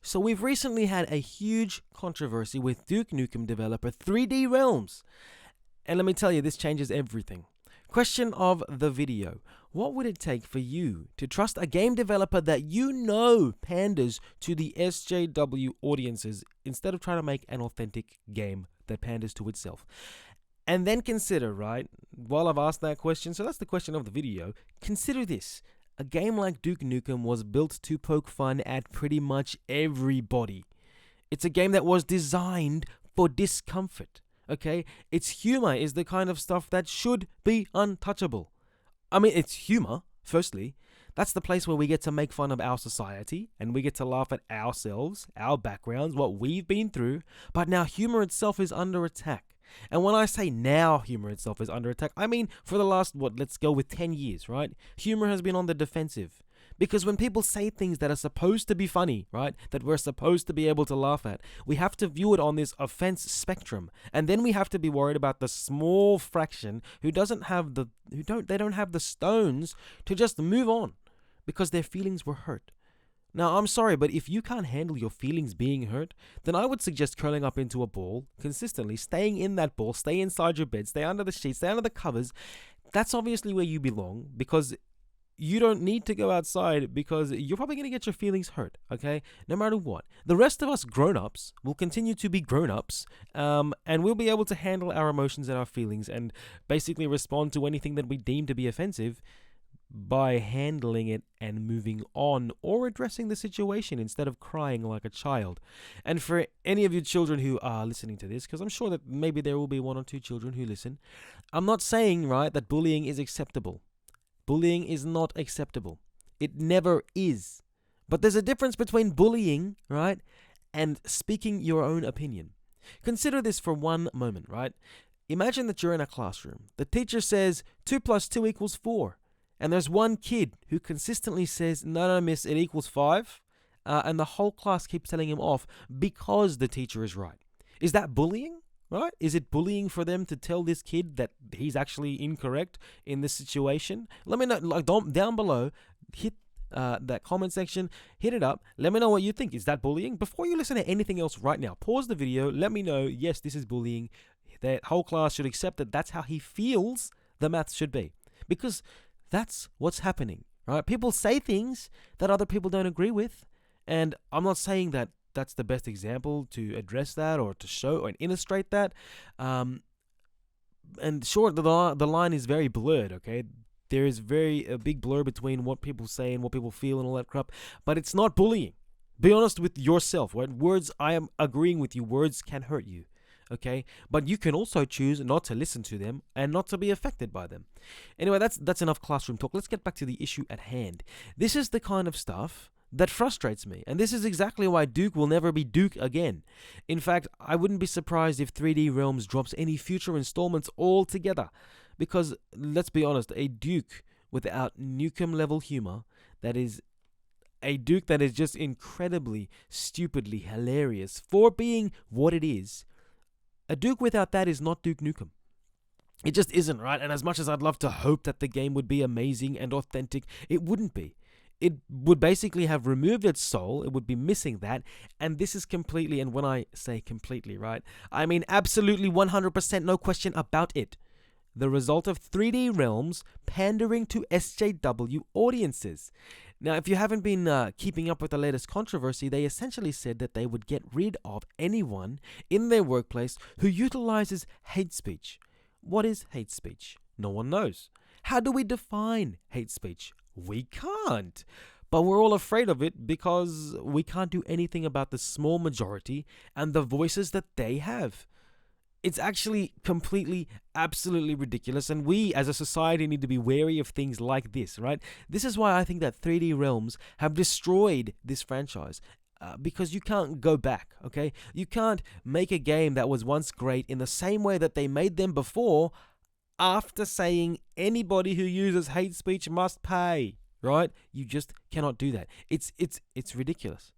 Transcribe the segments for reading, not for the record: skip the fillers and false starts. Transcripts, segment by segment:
So we've recently had a huge controversy with Duke Nukem developer 3D Realms. And let me tell you, this changes everything. Question of the video. What would it take for you to trust a game developer that you know panders to the SJW audiences instead of trying to make an authentic game that panders to itself? And then consider, right, while I've asked that question, so that's the question of the video, consider this. A game like Duke Nukem was built to poke fun at pretty much everybody. It's a game that was designed for discomfort, okay? Its humor is the kind of stuff that should be untouchable. I mean, it's humor, firstly. That's the place where we get to make fun of our society and we get to laugh at ourselves, our backgrounds, what we've been through. But now humor itself is under attack. And when I say now humor itself is under attack, I mean for the last, let's go with 10 years, right? Humor has been on the defensive. Because when people say things that are supposed to be funny, right, that we're supposed to be able to laugh at, we have to view it on this offense spectrum. And then we have to be worried about the small fraction who don't have the stones to just move on because their feelings were hurt. Now, I'm sorry, but if you can't handle your feelings being hurt, then I would suggest curling up into a ball consistently, staying in that ball, stay inside your bed, stay under the sheets, stay under the covers. That's obviously where you belong, because you don't need to go outside, because you're probably going to get your feelings hurt, okay? No matter what. The rest of us grown-ups will continue to be grown-ups, and we'll be able to handle our emotions and our feelings and basically respond to anything that we deem to be offensive by handling it and moving on, or addressing the situation instead of crying like a child. And for any of you children who are listening to this, because I'm sure that maybe there will be one or two children who listen, I'm not saying, right, that bullying is acceptable. Bullying is not acceptable. It never is. But there's a difference between bullying, right, and speaking your own opinion. Consider this for one moment, right? Imagine that you're in a classroom. The teacher says 2 + 2 = 4. And there's one kid who consistently says, no, miss, it equals 5. And the whole class keeps telling him off because the teacher is right. Is that bullying, right? Is it bullying for them to tell this kid that he's actually incorrect in this situation? Let me know, like, down below, hit that comment section, hit it up. Let me know what you think. Is that bullying? Before you listen to anything else right now, pause the video. Let me know, yes, this is bullying. The whole class should accept that that's how he feels the maths should be. Because that's what's happening, right? People say things that other people don't agree with, and I'm not saying that that's the best example to address that or to show and illustrate that. And sure, the line is very blurred, okay? There is a big blur between what people say and what people feel and all that crap, but it's not bullying. Be honest with yourself, right? Words, I am agreeing with you, words can hurt you. Okay, but you can also choose not to listen to them and not to be affected by them. Anyway, that's enough classroom talk. Let's get back to the issue at hand. This is the kind of stuff that frustrates me, and this is exactly why Duke will never be Duke again. In fact, I wouldn't be surprised if 3D Realms drops any future installments altogether, because let's be honest, a Duke without Nukem level humor, that is a Duke that is just incredibly, stupidly hilarious for being what it is. A Duke without that is not Duke Nukem. It just isn't, right? And as much as I'd love to hope that the game would be amazing and authentic, it wouldn't be. It would basically have removed its soul. It would be missing that. And this is completely, and when I say completely, right, I mean absolutely 100%, no question about it, the result of 3D Realms pandering to SJW audiences. Now, if you haven't been keeping up with the latest controversy, they essentially said that they would get rid of anyone in their workplace who utilizes hate speech. What is hate speech? No one knows. How do we define hate speech? We can't. But we're all afraid of it because we can't do anything about the small majority and the voices that they have. It's actually completely, absolutely ridiculous, and we as a society need to be wary of things like this, right? This is why I think that 3D Realms have destroyed this franchise, because you can't go back, okay? You can't make a game that was once great in the same way that they made them before after saying anybody who uses hate speech must pay, right? You just cannot do that. It's ridiculous.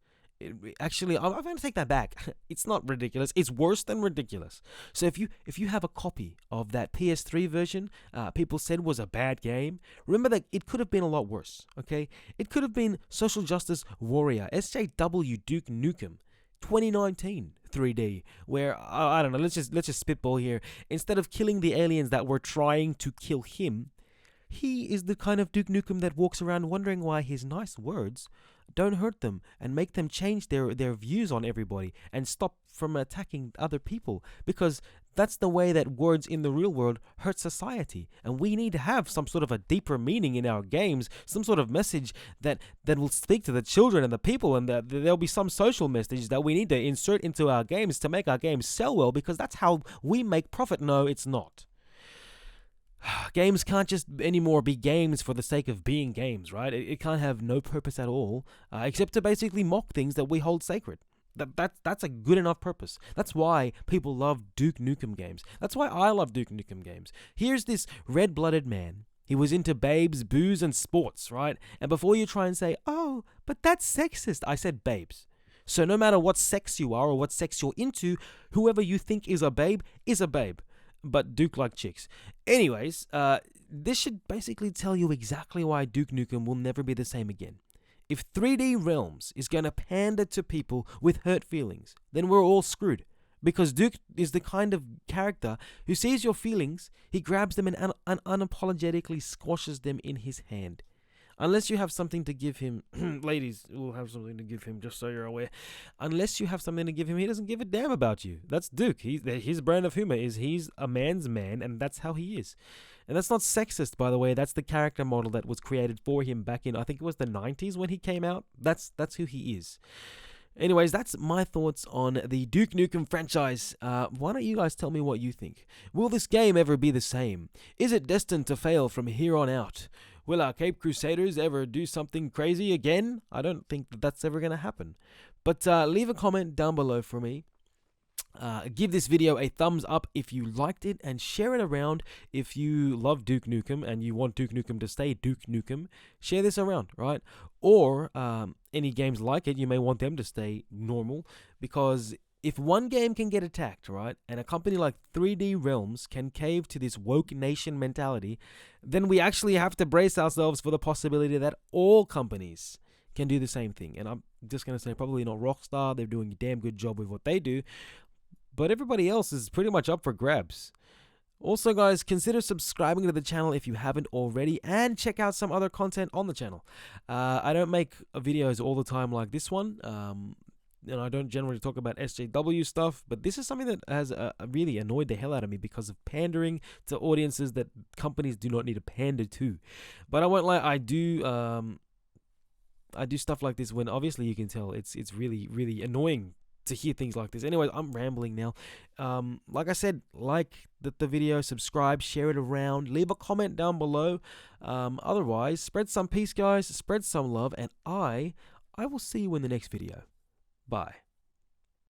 Actually, I'm going to take that back. It's not ridiculous. It's worse than ridiculous. So if you have a copy of that PS3 version, people said was a bad game. Remember that it could have been a lot worse. Okay, it could have been Social Justice Warrior SJW Duke Nukem 2019 3D, where I don't know. Let's just spitball here. Instead of killing the aliens that were trying to kill him, he is the kind of Duke Nukem that walks around wondering why his nice words don't hurt them and make them change their views on everybody and stop from attacking other people, because that's the way that words in the real world hurt society. And we need to have some sort of a deeper meaning in our games, some sort of message that will speak to the children and the people, and that there'll be some social message that we need to insert into our games to make our games sell well, because that's how we make profit. No, it's not. Games can't just anymore be games for the sake of being games, right? It can't have no purpose at all, except to basically mock things that we hold sacred. That's a good enough purpose. That's why people love Duke Nukem games. That's why I love Duke Nukem games. Here's this red-blooded man. He was into babes, booze, and sports, right? And before you try and say, oh, but that's sexist, I said babes. So no matter what sex you are or what sex you're into, whoever you think is a babe is a babe. But Duke like chicks. Anyways, this should basically tell you exactly why Duke Nukem will never be the same again. If 3D Realms is going to pander to people with hurt feelings, then we're all screwed. Because Duke is the kind of character who sees your feelings, he grabs them and unapologetically squashes them in his hand. Unless you have something to give him, ladies will have something to give him, just so you're aware. Unless you have something to give him, he doesn't give a damn about you. That's Duke. His brand of humor is he's a man's man, and that's how he is. And that's not sexist, by the way. That's the character model that was created for him back in, I think it was the 90s when he came out. That's who he is. Anyways, that's my thoughts on the Duke Nukem franchise. Why don't you guys tell me what you think? Will this game ever be the same? Is it destined to fail from here on out? Will our Cape Crusaders ever do something crazy again? I don't think that's ever going to happen. But leave a comment down below for me. Give this video a thumbs up if you liked it, and share it around if you love Duke Nukem and you want Duke Nukem to stay Duke Nukem. Share this around, right? Or any games like it, you may want them to stay normal, because if one game can get attacked, right, and a company like 3D Realms can cave to this woke nation mentality, then we actually have to brace ourselves for the possibility that all companies can do the same thing. And I'm just going to say probably not Rockstar. They're doing a damn good job with what they do. But everybody else is pretty much up for grabs. Also, guys, consider subscribing to the channel if you haven't already, and check out some other content on the channel. I don't make videos all the time like this one. I don't generally talk about SJW stuff, but this is something that has really annoyed the hell out of me because of pandering to audiences that companies do not need to pander to. But I won't lie, I do stuff like this when obviously you can tell it's really, really annoying to hear things like this. Anyways, I'm rambling now. Like I said, like the video, subscribe, share it around, leave a comment down below. Otherwise, spread some peace, guys, spread some love, and I will see you in the next video. Bye.